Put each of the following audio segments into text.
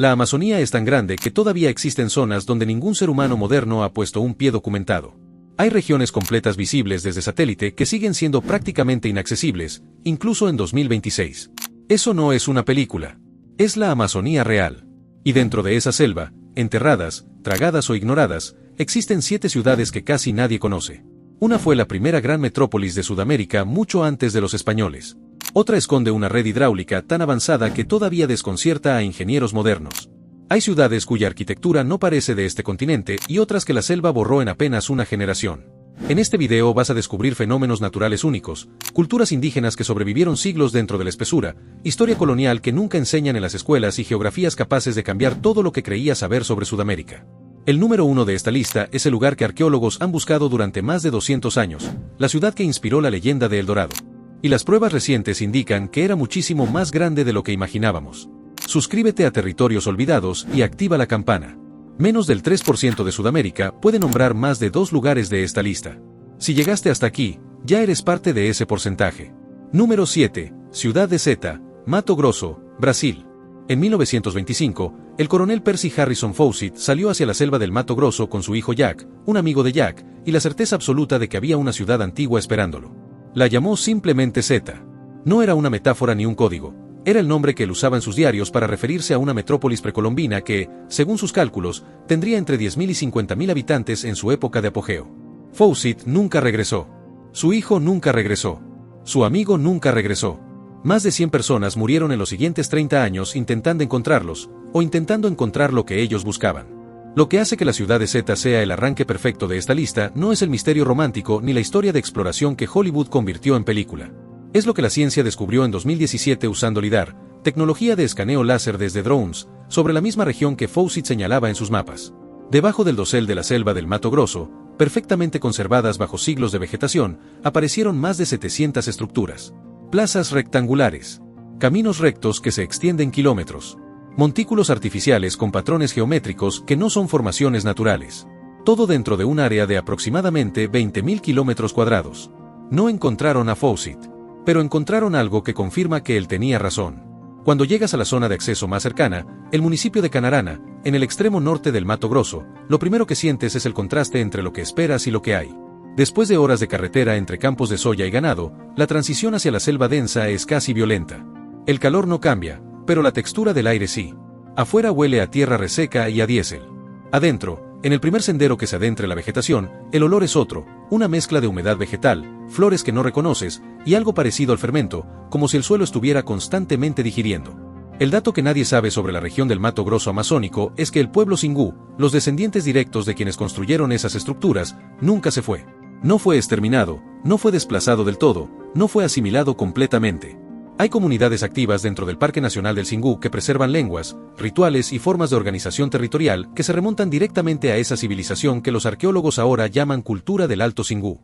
La Amazonía es tan grande que todavía existen zonas donde ningún ser humano moderno ha puesto un pie documentado. Hay regiones completas visibles desde satélite que siguen siendo prácticamente inaccesibles, incluso en 2026. Eso no es una película. Es la Amazonía real. Y dentro de esa selva, enterradas, tragadas o ignoradas, existen 7 ciudades que casi nadie conoce. Una fue la primera gran metrópolis de Sudamérica mucho antes de los españoles. Otra esconde una red hidráulica tan avanzada que todavía desconcierta a ingenieros modernos. Hay ciudades cuya arquitectura no parece de este continente y otras que la selva borró en apenas una generación. En este video vas a descubrir fenómenos naturales únicos, culturas indígenas que sobrevivieron siglos dentro de la espesura, historia colonial que nunca enseñan en las escuelas y geografías capaces de cambiar todo lo que creías saber sobre Sudamérica. El número 1 de esta lista es el lugar que arqueólogos han buscado durante más de 200 años, la ciudad que inspiró la leyenda de El Dorado. Y las pruebas recientes indican que era muchísimo más grande de lo que imaginábamos. Suscríbete a Territorios Olvidados y activa la campana. Menos del 3% de Sudamérica puede nombrar más de 2 lugares de esta lista. Si llegaste hasta aquí, ya eres parte de ese porcentaje. Número 7. Ciudad de Zeta, Mato Grosso, Brasil. En 1925, el coronel Percy Harrison Fawcett salió hacia la selva del Mato Grosso con su hijo Jack, un amigo de Jack, y la certeza absoluta de que había una ciudad antigua esperándolo. La llamó simplemente Zeta. No era una metáfora ni un código. Era el nombre que él usaba en sus diarios para referirse a una metrópolis precolombina que, según sus cálculos, tendría entre 10.000 y 50.000 habitantes en su época de apogeo. Fawcett nunca regresó. Su hijo nunca regresó. Su amigo nunca regresó. Más de 100 personas murieron en los siguientes 30 años intentando encontrarlos, o intentando encontrar lo que ellos buscaban. Lo que hace que la ciudad de Zeta sea el arranque perfecto de esta lista no es el misterio romántico ni la historia de exploración que Hollywood convirtió en película. Es lo que la ciencia descubrió en 2017 usando LIDAR, tecnología de escaneo láser desde drones, sobre la misma región que Fawcett señalaba en sus mapas. Debajo del dosel de la selva del Mato Grosso, perfectamente conservadas bajo siglos de vegetación, aparecieron más de 700 estructuras. Plazas rectangulares. Caminos rectos que se extienden kilómetros. Montículos artificiales con patrones geométricos que no son formaciones naturales. Todo dentro de un área de aproximadamente 20.000 kilómetros cuadrados. No encontraron a Fawcett, pero encontraron algo que confirma que él tenía razón. Cuando llegas a la zona de acceso más cercana, el municipio de Canarana, en el extremo norte del Mato Grosso, lo primero que sientes es el contraste entre lo que esperas y lo que hay. Después de horas de carretera entre campos de soya y ganado, la transición hacia la selva densa es casi violenta. El calor no cambia, pero la textura del aire sí. Afuera huele a tierra reseca y a diésel. Adentro, en el primer sendero que se adentra en la vegetación, el olor es otro, una mezcla de humedad vegetal, flores que no reconoces, y algo parecido al fermento, como si el suelo estuviera constantemente digiriendo. El dato que nadie sabe sobre la región del Mato Grosso amazónico es que el pueblo Xingu, los descendientes directos de quienes construyeron esas estructuras, nunca se fue. No fue exterminado, no fue desplazado del todo, no fue asimilado completamente. Hay comunidades activas dentro del Parque Nacional del Xingu que preservan lenguas, rituales y formas de organización territorial que se remontan directamente a esa civilización que los arqueólogos ahora llaman cultura del Alto Xingu.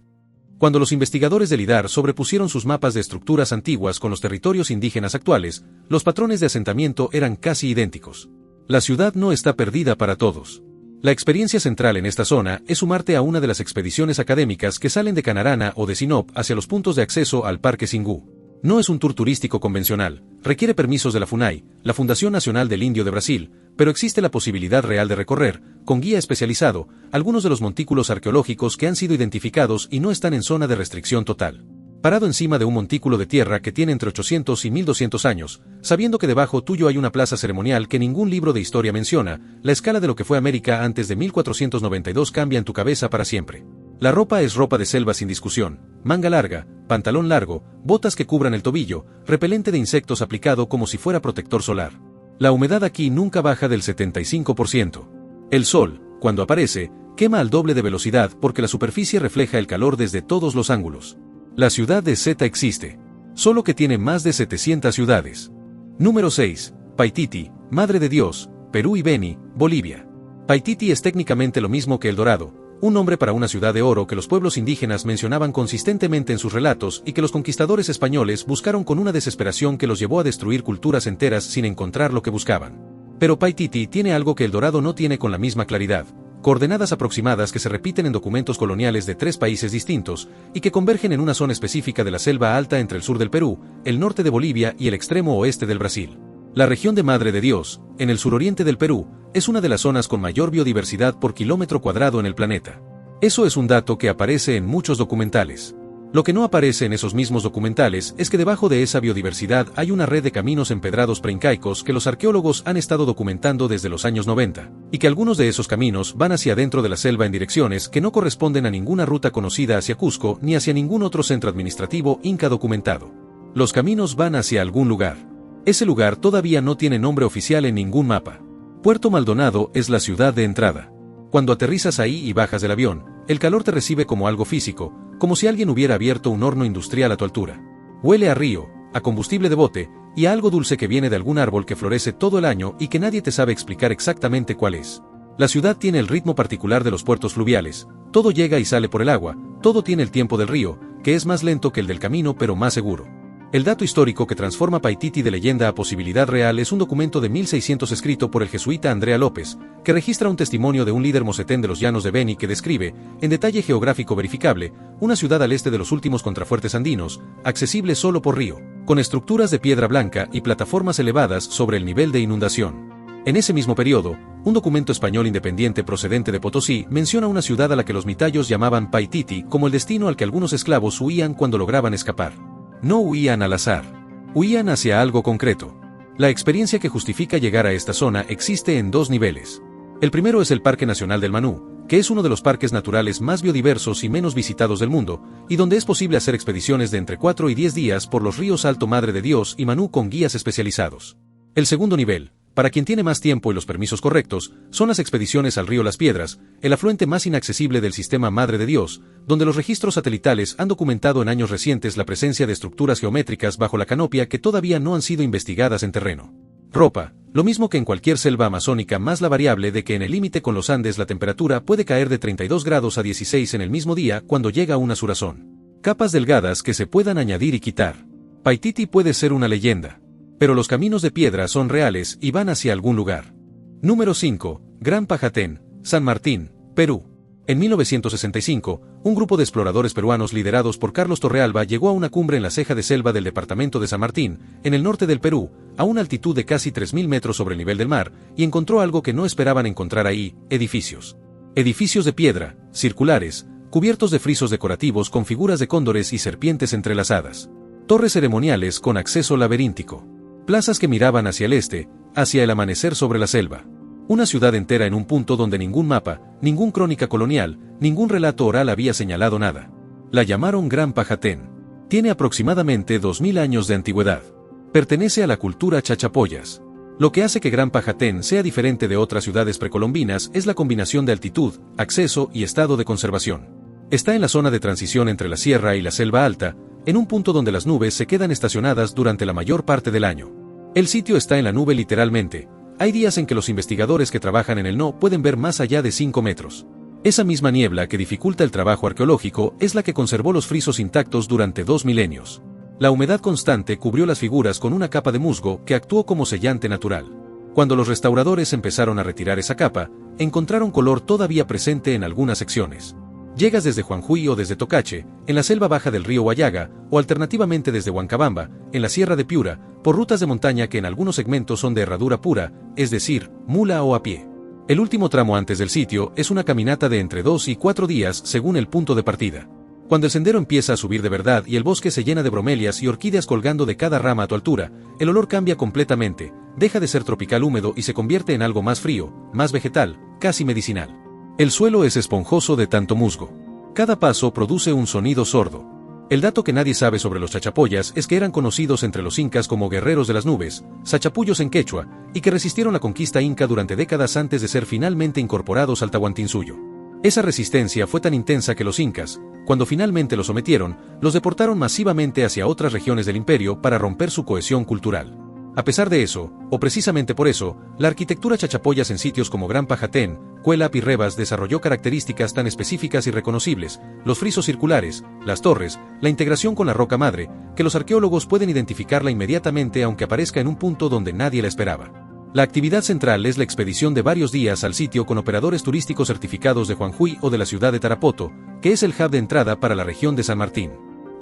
Cuando los investigadores del LIDAR sobrepusieron sus mapas de estructuras antiguas con los territorios indígenas actuales, los patrones de asentamiento eran casi idénticos. La ciudad no está perdida para todos. La experiencia central en esta zona es sumarte a una de las expediciones académicas que salen de Canarana o de Sinop hacia los puntos de acceso al Parque Xingu. No es un tour turístico convencional, requiere permisos de la FUNAI, la Fundación Nacional del Indio de Brasil, pero existe la posibilidad real de recorrer, con guía especializado, algunos de los montículos arqueológicos que han sido identificados y no están en zona de restricción total. Parado encima de un montículo de tierra que tiene entre 800 y 1200 años, sabiendo que debajo tuyo hay una plaza ceremonial que ningún libro de historia menciona, la escala de lo que fue América antes de 1492 cambia en tu cabeza para siempre. La ropa es ropa de selva sin discusión, manga larga, pantalón largo, botas que cubran el tobillo, repelente de insectos aplicado como si fuera protector solar. La humedad aquí nunca baja del 75%. El sol, cuando aparece, quema al doble de velocidad porque la superficie refleja el calor desde todos los ángulos. La ciudad de Zeta existe, solo que tiene más de 700 ciudades. Número 6. Paititi, Madre de Dios, Perú y Beni, Bolivia. Paititi es técnicamente lo mismo que El Dorado, un nombre para una ciudad de oro que los pueblos indígenas mencionaban consistentemente en sus relatos y que los conquistadores españoles buscaron con una desesperación que los llevó a destruir culturas enteras sin encontrar lo que buscaban. Pero Paititi tiene algo que El Dorado no tiene con la misma claridad: coordenadas aproximadas que se repiten en documentos coloniales de 3 países distintos y que convergen en una zona específica de la selva alta entre el sur del Perú, el norte de Bolivia y el extremo oeste del Brasil. La región de Madre de Dios, en el suroriente del Perú, es una de las zonas con mayor biodiversidad por kilómetro cuadrado en el planeta. Eso es un dato que aparece en muchos documentales. Lo que no aparece en esos mismos documentales es que debajo de esa biodiversidad hay una red de caminos empedrados preincaicos que los arqueólogos han estado documentando desde los años 90, y que algunos de esos caminos van hacia adentro de la selva en direcciones que no corresponden a ninguna ruta conocida hacia Cusco ni hacia ningún otro centro administrativo inca documentado. Los caminos van hacia algún lugar. Ese lugar todavía no tiene nombre oficial en ningún mapa. Puerto Maldonado es la ciudad de entrada. Cuando aterrizas ahí y bajas del avión, el calor te recibe como algo físico, como si alguien hubiera abierto un horno industrial a tu altura. Huele a río, a combustible de bote, y a algo dulce que viene de algún árbol que florece todo el año y que nadie te sabe explicar exactamente cuál es. La ciudad tiene el ritmo particular de los puertos fluviales, todo llega y sale por el agua, todo tiene el tiempo del río, que es más lento que el del camino pero más seguro. El dato histórico que transforma Paititi de leyenda a posibilidad real es un documento de 1600 escrito por el jesuita Andrea López, que registra un testimonio de un líder mocetén de los llanos de Beni que describe, en detalle geográfico verificable, una ciudad al este de los últimos contrafuertes andinos, accesible solo por río, con estructuras de piedra blanca y plataformas elevadas sobre el nivel de inundación. En ese mismo periodo, un documento español independiente procedente de Potosí menciona una ciudad a la que los mitayos llamaban Paititi como el destino al que algunos esclavos huían cuando lograban escapar. No huían al azar. Huían hacia algo concreto. La experiencia que justifica llegar a esta zona existe en dos niveles. El primero es el Parque Nacional del Manú, que es uno de los parques naturales más biodiversos y menos visitados del mundo, y donde es posible hacer expediciones de entre 4 y 10 días por los ríos Alto Madre de Dios y Manú con guías especializados. El segundo nivel, para quien tiene más tiempo y los permisos correctos, son las expediciones al río Las Piedras, el afluente más inaccesible del sistema Madre de Dios, donde los registros satelitales han documentado en años recientes la presencia de estructuras geométricas bajo la canopia que todavía no han sido investigadas en terreno. Ropa, lo mismo que en cualquier selva amazónica, más la variable de que en el límite con los Andes la temperatura puede caer de 32 grados a 16 en el mismo día cuando llega una surazón. Capas delgadas que se puedan añadir y quitar. Paititi puede ser una leyenda. Pero los caminos de piedra son reales y van hacia algún lugar. Número 5. Gran Pajatén, San Martín, Perú. En 1965, un grupo de exploradores peruanos liderados por Carlos Torrealba llegó a una cumbre en la ceja de selva del departamento de San Martín, en el norte del Perú, a una altitud de casi 3.000 metros sobre el nivel del mar, y encontró algo que no esperaban encontrar ahí: edificios. Edificios de piedra, circulares, cubiertos de frisos decorativos con figuras de cóndores y serpientes entrelazadas. Torres ceremoniales con acceso laberíntico. Plazas que miraban hacia el este, hacia el amanecer sobre la selva. Una ciudad entera en un punto donde ningún mapa, ningún crónica colonial, ningún relato oral había señalado nada. La llamaron Gran Pajatén. Tiene aproximadamente 2000 años de antigüedad. Pertenece a la cultura chachapoyas. Lo que hace que Gran Pajatén sea diferente de otras ciudades precolombinas es la combinación de altitud, acceso y estado de conservación. Está en la zona de transición entre la sierra y la selva alta, en un punto donde las nubes se quedan estacionadas durante la mayor parte del año. El sitio está en la nube literalmente. Hay días en que los investigadores que trabajan en él no pueden ver más allá de 5 metros. Esa misma niebla que dificulta el trabajo arqueológico es la que conservó los frisos intactos durante 2 milenios. La humedad constante cubrió las figuras con una capa de musgo que actuó como sellante natural. Cuando los restauradores empezaron a retirar esa capa, encontraron color todavía presente en algunas secciones. Llegas desde Juanjuy o desde Tocache, en la selva baja del río Huallaga, o alternativamente desde Huancabamba, en la sierra de Piura, por rutas de montaña que en algunos segmentos son de herradura pura, es decir, mula o a pie. El último tramo antes del sitio es una caminata de entre 2 y 4 días según el punto de partida. Cuando el sendero empieza a subir de verdad y el bosque se llena de bromelias y orquídeas colgando de cada rama a tu altura, el olor cambia completamente, deja de ser tropical húmedo y se convierte en algo más frío, más vegetal, casi medicinal. El suelo es esponjoso de tanto musgo. Cada paso produce un sonido sordo. El dato que nadie sabe sobre los chachapoyas es que eran conocidos entre los incas como guerreros de las nubes, sachapuyos en quechua, y que resistieron la conquista inca durante décadas antes de ser finalmente incorporados al Tahuantinsuyo. Esa resistencia fue tan intensa que los incas, cuando finalmente los sometieron, los deportaron masivamente hacia otras regiones del imperio para romper su cohesión cultural. A pesar de eso, o precisamente por eso, la arquitectura chachapoyas en sitios como Gran Pajatén, Cuelap y Rebas desarrolló características tan específicas y reconocibles, los frisos circulares, las torres, la integración con la roca madre, que los arqueólogos pueden identificarla inmediatamente aunque aparezca en un punto donde nadie la esperaba. La actividad central es la expedición de varios días al sitio con operadores turísticos certificados de Juanjuy o de la ciudad de Tarapoto, que es el hub de entrada para la región de San Martín.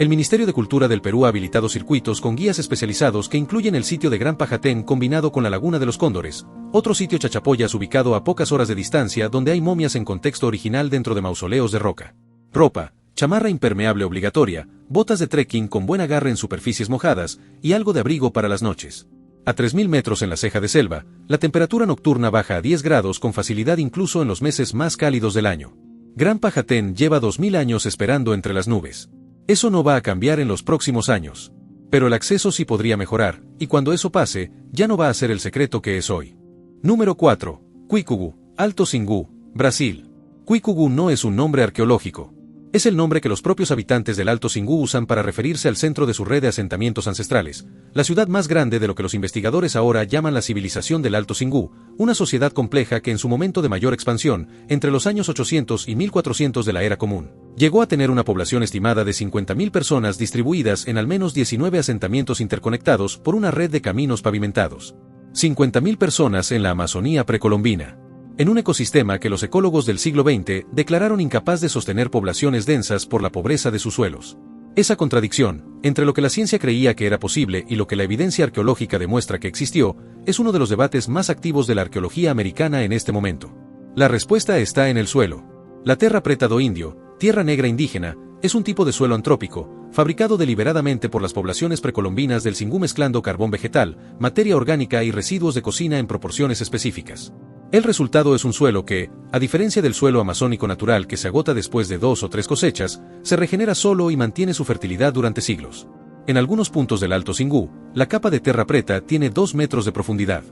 El Ministerio de Cultura del Perú ha habilitado circuitos con guías especializados que incluyen el sitio de Gran Pajatén combinado con la Laguna de los Cóndores, otro sitio Chachapoyas ubicado a pocas horas de distancia donde hay momias en contexto original dentro de mausoleos de roca. Ropa, chamarra impermeable obligatoria, botas de trekking con buen agarre en superficies mojadas y algo de abrigo para las noches. A 3000 metros en la ceja de selva, la temperatura nocturna baja a 10 grados con facilidad incluso en los meses más cálidos del año. Gran Pajatén lleva 2000 años esperando entre las nubes. Eso no va a cambiar en los próximos años. Pero el acceso sí podría mejorar, y cuando eso pase, ya no va a ser el secreto que es hoy. Número 4. Cuicugu, Alto Xingu, Brasil. Cuicugu no es un nombre arqueológico. Es el nombre que los propios habitantes del Alto Xingu usan para referirse al centro de su red de asentamientos ancestrales, la ciudad más grande de lo que los investigadores ahora llaman la civilización del Alto Xingu, una sociedad compleja que en su momento de mayor expansión, entre los años 800 y 1400 de la era común, llegó a tener una población estimada de 50.000 personas distribuidas en al menos 19 asentamientos interconectados por una red de caminos pavimentados. 50.000 personas en la Amazonía precolombina. En un ecosistema que los ecólogos del siglo XX declararon incapaz de sostener poblaciones densas por la pobreza de sus suelos. Esa contradicción, entre lo que la ciencia creía que era posible y lo que la evidencia arqueológica demuestra que existió, es uno de los debates más activos de la arqueología americana en este momento. La respuesta está en el suelo. La terra preta do indio, tierra negra indígena, es un tipo de suelo antrópico, fabricado deliberadamente por las poblaciones precolombinas del Xingu mezclando carbón vegetal, materia orgánica y residuos de cocina en proporciones específicas. El resultado es un suelo que, a diferencia del suelo amazónico natural que se agota después de 2 o 3 cosechas, se regenera solo y mantiene su fertilidad durante siglos. En algunos puntos del Alto Xingu, la capa de terra preta tiene 2 metros de profundidad.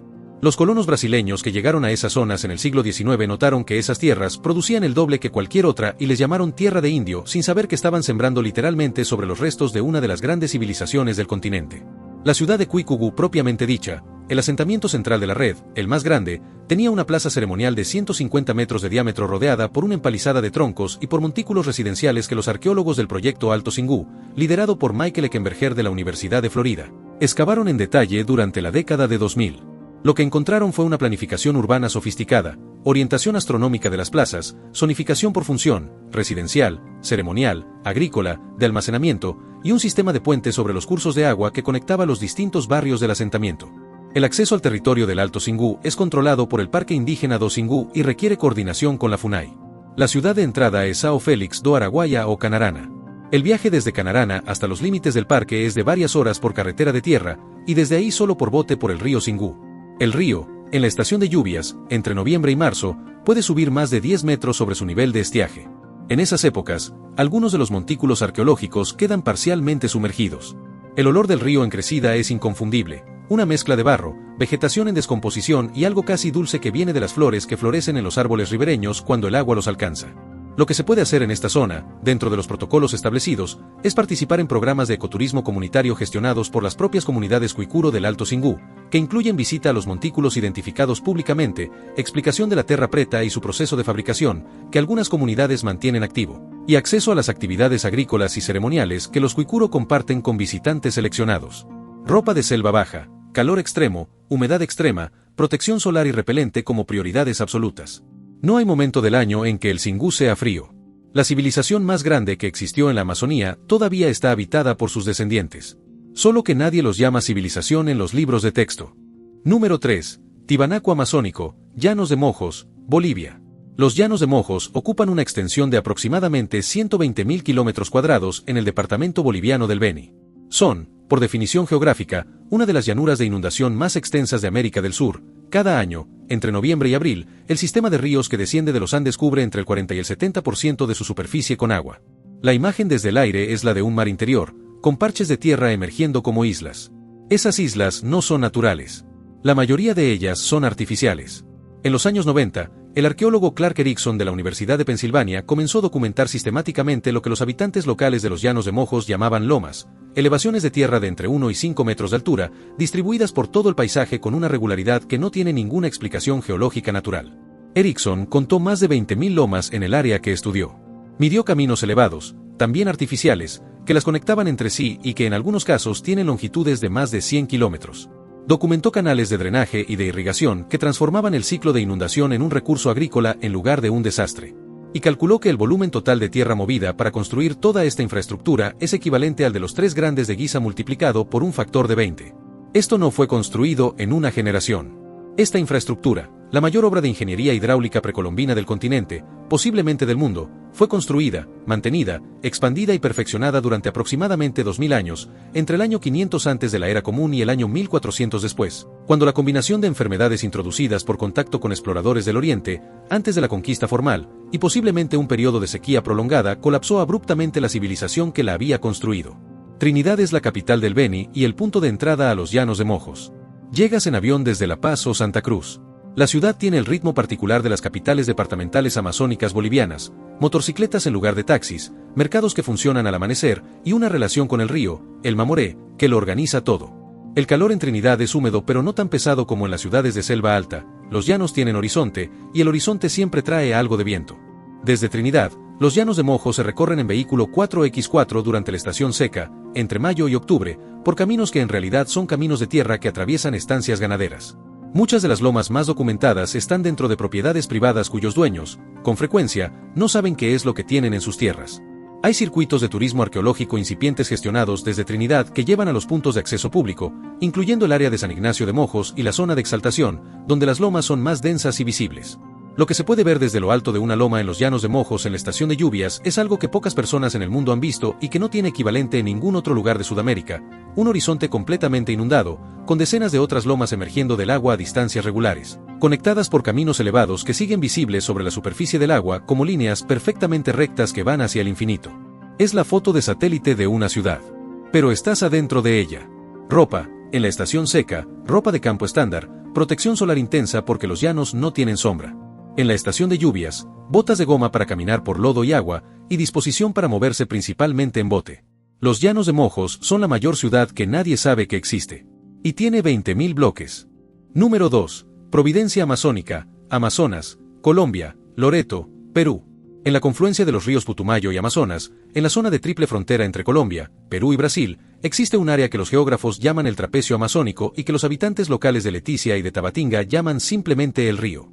Los colonos brasileños que llegaron a esas zonas en el siglo XIX notaron que esas tierras producían el doble que cualquier otra y les llamaron tierra de indio sin saber que estaban sembrando literalmente sobre los restos de una de las grandes civilizaciones del continente. La ciudad de Cuicugu propiamente dicha, el asentamiento central de la red, el más grande, tenía una plaza ceremonial de 150 metros de diámetro rodeada por una empalizada de troncos y por montículos residenciales que los arqueólogos del proyecto Alto Xingu, liderado por Michael Eckenberger de la Universidad de Florida, excavaron en detalle durante la década de 2000. Lo que encontraron fue una planificación urbana sofisticada, orientación astronómica de las plazas, zonificación por función, residencial, ceremonial, agrícola, de almacenamiento, y un sistema de puentes sobre los cursos de agua que conectaba los distintos barrios del asentamiento. El acceso al territorio del Alto Xingu es controlado por el Parque Indígena do Xingu y requiere coordinación con la FUNAI. La ciudad de entrada es São Félix do Araguaia o Canarana. El viaje desde Canarana hasta los límites del parque es de varias horas por carretera de tierra, y desde ahí solo por bote por el río Xingu. El río, en la estación de lluvias, entre noviembre y marzo, puede subir más de 10 metros sobre su nivel de estiaje. En esas épocas, algunos de los montículos arqueológicos quedan parcialmente sumergidos. El olor del río en crecida es inconfundible, una mezcla de barro, vegetación en descomposición y algo casi dulce que viene de las flores que florecen en los árboles ribereños cuando el agua los alcanza. Lo que se puede hacer en esta zona, dentro de los protocolos establecidos, es participar en programas de ecoturismo comunitario gestionados por las propias comunidades cuicuro del Alto Xingu, que incluyen visita a los montículos identificados públicamente, explicación de la terra preta y su proceso de fabricación, que algunas comunidades mantienen activo, y acceso a las actividades agrícolas y ceremoniales que los cuicuro comparten con visitantes seleccionados. Ropa de selva baja, calor extremo, humedad extrema, protección solar y repelente como prioridades absolutas. No hay momento del año en que el Xingu sea frío. La civilización más grande que existió en la Amazonía todavía está habitada por sus descendientes. Solo que nadie los llama civilización en los libros de texto. Número 3. Tibanaco amazónico, Llanos de Mojos, Bolivia. Los Llanos de Mojos ocupan una extensión de aproximadamente 120.000 kilómetros cuadrados en el departamento boliviano del Beni. Son, por definición geográfica, una de las llanuras de inundación más extensas de América del Sur. Cada año, entre noviembre y abril, el sistema de ríos que desciende de los Andes cubre entre el 40 y el 70% de su superficie con agua. La imagen desde el aire es la de un mar interior, con parches de tierra emergiendo como islas. Esas islas no son naturales. La mayoría de ellas son artificiales. En los años 90, el arqueólogo Clark Erickson de la Universidad de Pensilvania comenzó a documentar sistemáticamente lo que los habitantes locales de los Llanos de Mojos llamaban lomas, elevaciones de tierra de entre 1 y 5 metros de altura, distribuidas por todo el paisaje con una regularidad que no tiene ninguna explicación geológica natural. Erickson contó más de 20.000 lomas en el área que estudió. Midió caminos elevados, también artificiales, que las conectaban entre sí y que en algunos casos tienen longitudes de más de 100 kilómetros. Documentó canales de drenaje y de irrigación que transformaban el ciclo de inundación en un recurso agrícola en lugar de un desastre. y calculó que el volumen total de tierra movida para construir toda esta infraestructura es equivalente al de los 3 grandes de Giza multiplicado por un factor de 20. Esto no fue construido en una generación. Esta infraestructura, la mayor obra de ingeniería hidráulica precolombina del continente, posiblemente del mundo, fue construida, mantenida, expandida y perfeccionada durante aproximadamente 2000 años, entre el año 500 antes de la era común y el año 1400 después, cuando la combinación de enfermedades introducidas por contacto con exploradores del Oriente, antes de la conquista formal, y posiblemente un periodo de sequía prolongada colapsó abruptamente la civilización que la había construido. Trinidad es la capital del Beni y el punto de entrada a los Llanos de Mojos. Llegas en avión desde La Paz o Santa Cruz. La ciudad tiene el ritmo particular de las capitales departamentales amazónicas bolivianas, motocicletas en lugar de taxis, mercados que funcionan al amanecer y una relación con el río, el Mamoré, que lo organiza todo. El calor en Trinidad es húmedo pero no tan pesado como en las ciudades de selva alta, los llanos tienen horizonte y el horizonte siempre trae algo de viento. Desde Trinidad, los Llanos de Mojos se recorren en vehículo 4x4 durante la estación seca, entre mayo y octubre, por caminos que en realidad son caminos de tierra que atraviesan estancias ganaderas. Muchas de las lomas más documentadas están dentro de propiedades privadas cuyos dueños, con frecuencia, no saben qué es lo que tienen en sus tierras. Hay circuitos de turismo arqueológico incipientes gestionados desde Trinidad que llevan a los puntos de acceso público, incluyendo el área de San Ignacio de Mojos y la zona de Exaltación, donde las lomas son más densas y visibles. Lo que se puede ver desde lo alto de una loma en los Llanos de Mojos en la estación de lluvias es algo que pocas personas en el mundo han visto y que no tiene equivalente en ningún otro lugar de Sudamérica, un horizonte completamente inundado, con decenas de otras lomas emergiendo del agua a distancias regulares, conectadas por caminos elevados que siguen visibles sobre la superficie del agua como líneas perfectamente rectas que van hacia el infinito. Es la foto de satélite de una ciudad. Pero estás adentro de ella. Ropa, en la estación seca, ropa de campo estándar, protección solar intensa porque los llanos no tienen sombra. En la estación de lluvias, botas de goma para caminar por lodo y agua, y disposición para moverse principalmente en bote. Los Llanos de Mojos son la mayor ciudad que nadie sabe que existe. Y tiene 20.000 bloques. Número 2. Providencia Amazónica, Amazonas, Colombia, Loreto, Perú. En la confluencia de los ríos Putumayo y Amazonas, en la zona de triple frontera entre Colombia, Perú y Brasil, existe un área que los geógrafos llaman el trapecio amazónico y que los habitantes locales de Leticia y de Tabatinga llaman simplemente el río.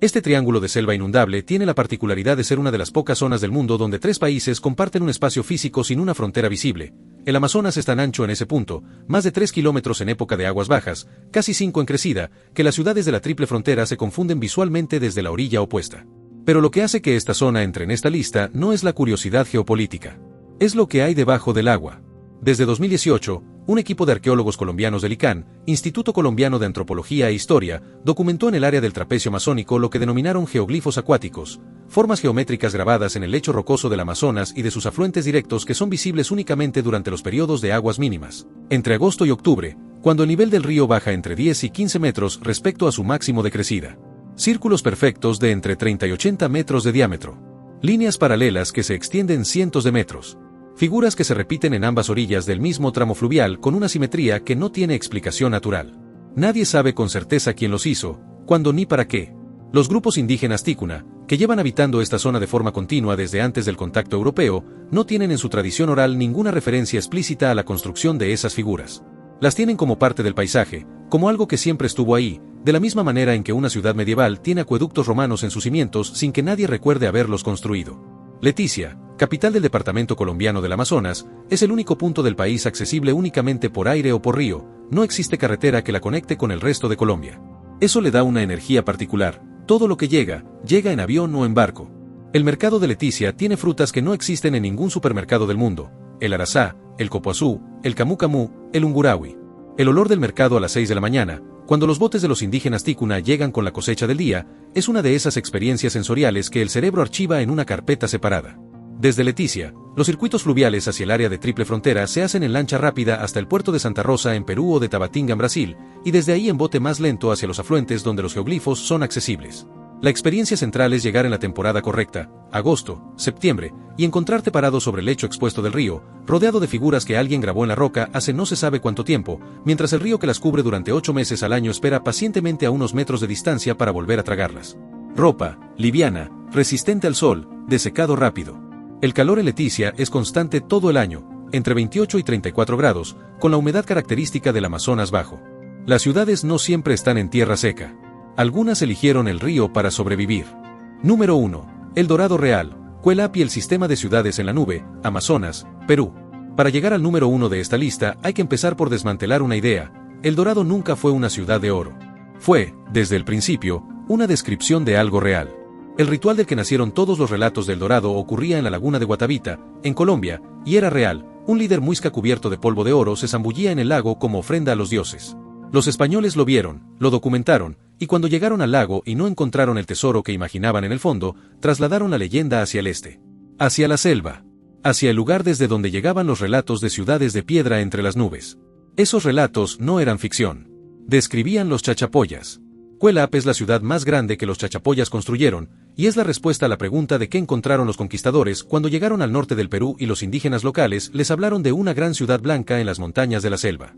Este triángulo de selva inundable tiene la particularidad de ser una de las pocas zonas del mundo donde 3 países comparten un espacio físico sin una frontera visible. El Amazonas es tan ancho en ese punto, más de 3 kilómetros en época de aguas bajas, casi 5 en crecida, que las ciudades de la triple frontera se confunden visualmente desde la orilla opuesta. Pero lo que hace que esta zona entre en esta lista no es la curiosidad geopolítica. Es lo que hay debajo del agua. Desde 2018, un equipo de arqueólogos colombianos del ICANN, Instituto Colombiano de Antropología e Historia, documentó en el área del trapecio amazónico lo que denominaron geoglifos acuáticos, formas geométricas grabadas en el lecho rocoso del Amazonas y de sus afluentes directos que son visibles únicamente durante los periodos de aguas mínimas, entre agosto y octubre, cuando el nivel del río baja entre 10 y 15 metros respecto a su máximo de crecida. Círculos perfectos de entre 30 y 80 metros de diámetro. Líneas paralelas que se extienden cientos de metros. Figuras que se repiten en ambas orillas del mismo tramo fluvial con una simetría que no tiene explicación natural. Nadie sabe con certeza quién los hizo, cuándo ni para qué. Los grupos indígenas Ticuna, que llevan habitando esta zona de forma continua desde antes del contacto europeo, no tienen en su tradición oral ninguna referencia explícita a la construcción de esas figuras. Las tienen como parte del paisaje, como algo que siempre estuvo ahí, de la misma manera en que una ciudad medieval tiene acueductos romanos en sus cimientos sin que nadie recuerde haberlos construido. Leticia, capital del departamento colombiano del Amazonas, es el único punto del país accesible únicamente por aire o por río, no existe carretera que la conecte con el resto de Colombia. Eso le da una energía particular, todo lo que llega en avión o en barco. El mercado de Leticia tiene frutas que no existen en ningún supermercado del mundo, el arazá, el copoazú, el camu camu, el ungurawi. El olor del mercado a las 6 de la mañana, cuando los botes de los indígenas Ticuna llegan con la cosecha del día, es una de esas experiencias sensoriales que el cerebro archiva en una carpeta separada. Desde Leticia, los circuitos fluviales hacia el área de triple frontera se hacen en lancha rápida hasta el puerto de Santa Rosa en Perú o de Tabatinga en Brasil, y desde ahí en bote más lento hacia los afluentes donde los geoglifos son accesibles. La experiencia central es llegar en la temporada correcta, agosto, septiembre, y encontrarte parado sobre el lecho expuesto del río, rodeado de figuras que alguien grabó en la roca hace no se sabe cuánto tiempo, mientras el río que las cubre durante 8 meses al año espera pacientemente a unos metros de distancia para volver a tragarlas. Ropa, liviana, resistente al sol, de secado rápido. El calor en Leticia es constante todo el año, entre 28 y 34 grados, con la humedad característica del Amazonas bajo. Las ciudades no siempre están en tierra seca. Algunas eligieron el río para sobrevivir. Número 1. El Dorado Real, Cuelap y el sistema de ciudades en la nube, Amazonas, Perú. Para llegar al número 1 de esta lista hay que empezar por desmantelar una idea: El Dorado nunca fue una ciudad de oro. Fue, desde el principio, una descripción de algo real. El ritual del que nacieron todos los relatos del Dorado ocurría en la laguna de Guatavita, en Colombia, y era real. Un líder muisca cubierto de polvo de oro se zambullía en el lago como ofrenda a los dioses. Los españoles lo vieron, lo documentaron, y cuando llegaron al lago y no encontraron el tesoro que imaginaban en el fondo, trasladaron la leyenda hacia el este. Hacia la selva. Hacia el lugar desde donde llegaban los relatos de ciudades de piedra entre las nubes. Esos relatos no eran ficción. Describían los chachapoyas. Cuelap es la ciudad más grande que los chachapoyas construyeron, y es la respuesta a la pregunta de qué encontraron los conquistadores cuando llegaron al norte del Perú y los indígenas locales les hablaron de una gran ciudad blanca en las montañas de la selva.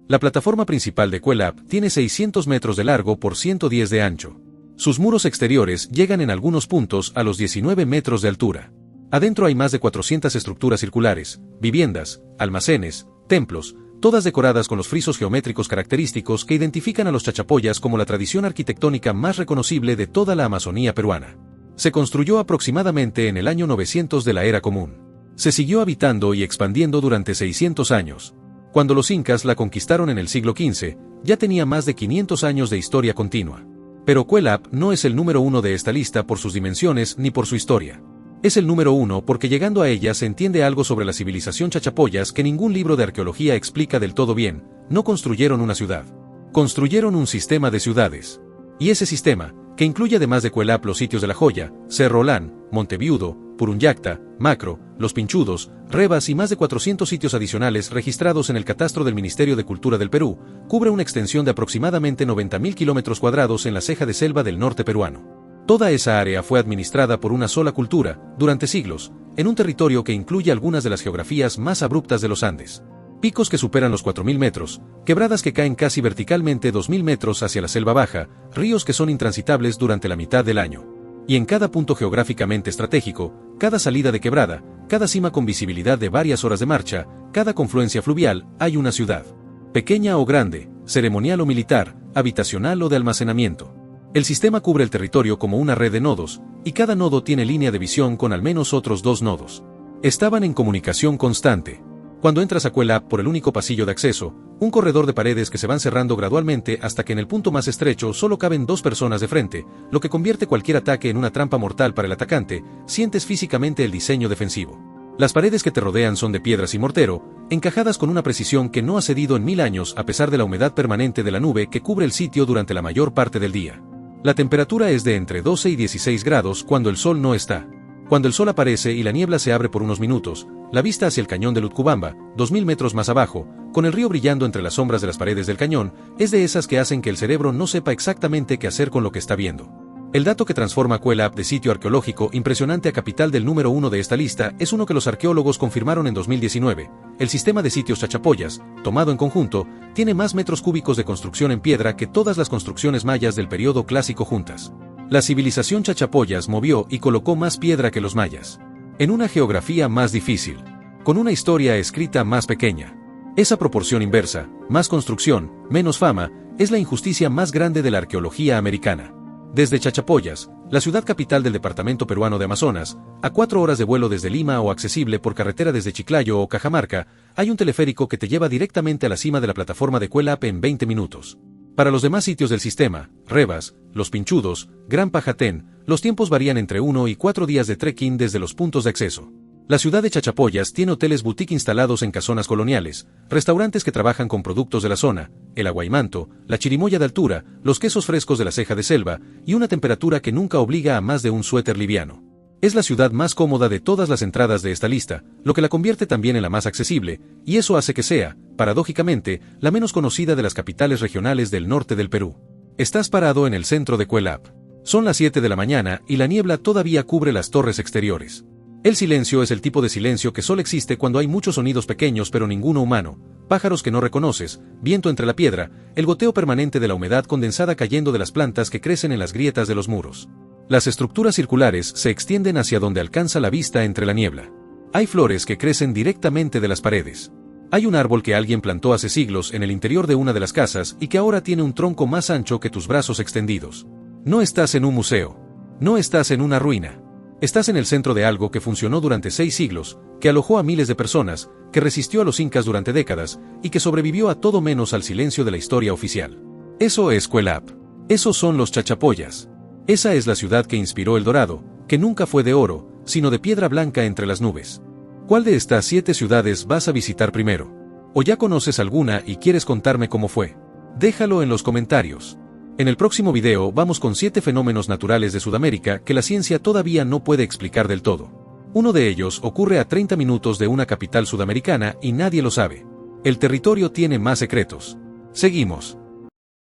La plataforma principal de Cuelap tiene 600 metros de largo por 110 de ancho. Sus muros exteriores llegan en algunos puntos a los 19 metros de altura. Adentro hay más de 400 estructuras circulares, viviendas, almacenes, templos, todas decoradas con los frisos geométricos característicos que identifican a los chachapoyas como la tradición arquitectónica más reconocible de toda la Amazonía peruana. Se construyó aproximadamente en el año 900 de la Era Común. Se siguió habitando y expandiendo durante 600 años. Cuando los incas la conquistaron en el siglo XV, ya tenía más de 500 años de historia continua. Pero Cuelap no es el número 1 de esta lista por sus dimensiones ni por su historia. Es el número 1 porque llegando a ella se entiende algo sobre la civilización chachapoyas que ningún libro de arqueología explica del todo bien. No construyeron una ciudad. Construyeron un sistema de ciudades. Y ese sistema, que incluye además de Cuelap los sitios de La Joya, Cerro Olán, Monteviudo, Purunyacta, Macro, Los Pinchudos, Rebas y más de 400 sitios adicionales registrados en el catastro del Ministerio de Cultura del Perú, cubre una extensión de aproximadamente 90.000 kilómetros cuadrados en la ceja de selva del norte peruano. Toda esa área fue administrada por una sola cultura, durante siglos, en un territorio que incluye algunas de las geografías más abruptas de los Andes. Picos que superan los 4.000 metros, quebradas que caen casi verticalmente 2.000 metros hacia la selva baja, ríos que son intransitables durante la mitad del año. Y en cada punto geográficamente estratégico, cada salida de quebrada, cada cima con visibilidad de varias horas de marcha, cada confluencia fluvial, hay una ciudad. Pequeña o grande, ceremonial o militar, habitacional o de almacenamiento. El sistema cubre el territorio como una red de nodos, y cada nodo tiene línea de visión con al menos otros 2 nodos. Estaban en comunicación constante. Cuando entras a Cuelap por el único pasillo de acceso, un corredor de paredes que se van cerrando gradualmente hasta que en el punto más estrecho solo caben 2 personas de frente, lo que convierte cualquier ataque en una trampa mortal para el atacante, sientes físicamente el diseño defensivo. Las paredes que te rodean son de piedras y mortero, encajadas con una precisión que no ha cedido en 1000 años a pesar de la humedad permanente de la nube que cubre el sitio durante la mayor parte del día. La temperatura es de entre 12 y 16 grados cuando el sol no está. Cuando el sol aparece y la niebla se abre por unos minutos, la vista hacia el cañón de Lutcubamba, 2000 metros más abajo, con el río brillando entre las sombras de las paredes del cañón, es de esas que hacen que el cerebro no sepa exactamente qué hacer con lo que está viendo. El dato que transforma a Cuelap de sitio arqueológico impresionante a capital del número 1 de esta lista es uno que los arqueólogos confirmaron en 2019. El sistema de sitios chachapoyas, tomado en conjunto, tiene más metros cúbicos de construcción en piedra que todas las construcciones mayas del periodo clásico juntas. La civilización chachapoyas movió y colocó más piedra que los mayas. En una geografía más difícil. Con una historia escrita más pequeña. Esa proporción inversa, más construcción, menos fama, es la injusticia más grande de la arqueología americana. Desde Chachapoyas, la ciudad capital del departamento peruano de Amazonas, a 4 horas de vuelo desde Lima o accesible por carretera desde Chiclayo o Cajamarca, hay un teleférico que te lleva directamente a la cima de la plataforma de Cuelap en 20 minutos. Para los demás sitios del sistema, Rebas, Los Pinchudos, Gran Pajatén, los tiempos varían entre 1 y 4 días de trekking desde los puntos de acceso. La ciudad de Chachapoyas tiene hoteles boutique instalados en casonas coloniales, restaurantes que trabajan con productos de la zona, el aguaimanto, la chirimoya de altura, los quesos frescos de la ceja de selva, y una temperatura que nunca obliga a más de un suéter liviano. Es la ciudad más cómoda de todas las entradas de esta lista, lo que la convierte también en la más accesible, y eso hace que sea, paradójicamente, la menos conocida de las capitales regionales del norte del Perú. Estás parado en el centro de Cuelap. Son las 7 de la mañana y la niebla todavía cubre las torres exteriores. El silencio es el tipo de silencio que solo existe cuando hay muchos sonidos pequeños pero ninguno humano, pájaros que no reconoces, viento entre la piedra, el goteo permanente de la humedad condensada cayendo de las plantas que crecen en las grietas de los muros. Las estructuras circulares se extienden hacia donde alcanza la vista entre la niebla. Hay flores que crecen directamente de las paredes. Hay un árbol que alguien plantó hace siglos en el interior de una de las casas y que ahora tiene un tronco más ancho que tus brazos extendidos. No estás en un museo. No estás en una ruina. Estás en el centro de algo que funcionó durante 6 siglos, que alojó a miles de personas, que resistió a los incas durante décadas, y que sobrevivió a todo menos al silencio de la historia oficial. Eso es Cuelap. Esos son los Chachapoyas. Esa es la ciudad que inspiró El Dorado, que nunca fue de oro, sino de piedra blanca entre las nubes. ¿Cuál de estas 7 ciudades vas a visitar primero? ¿O ya conoces alguna y quieres contarme cómo fue? Déjalo en los comentarios. En el próximo video vamos con 7 fenómenos naturales de Sudamérica que la ciencia todavía no puede explicar del todo. Uno de ellos ocurre a 30 minutos de una capital sudamericana y nadie lo sabe. El territorio tiene más secretos. Seguimos.